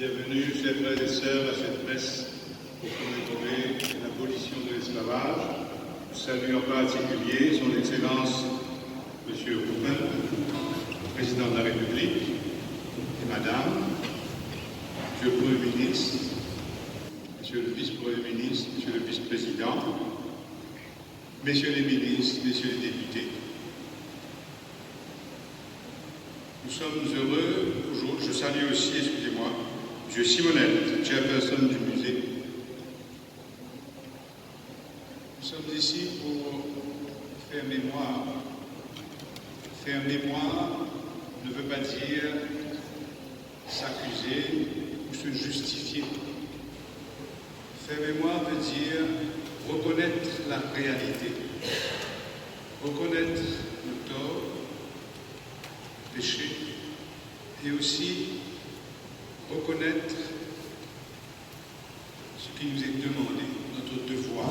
Bienvenue, chers frères et sœurs, à cette messe pour commémorer l'abolition de l'esclavage. Je salue en particulier son Excellence M. Roumain, Président de la République, et Madame, M. le Premier ministre, M. le Vice-Premier ministre, M. le Vice-Président, Messieurs les ministres, Messieurs les députés. Nous sommes heureux aujourd'hui. Je salue aussi, excusez-moi, M. Simonette, chairperson du musée. Nous sommes ici pour faire mémoire. Faire mémoire ne veut pas dire s'accuser ou se justifier. Faire mémoire veut dire reconnaître la réalité, reconnaître le tort, le péché, et aussi reconnaître ce qui nous est demandé, notre devoir.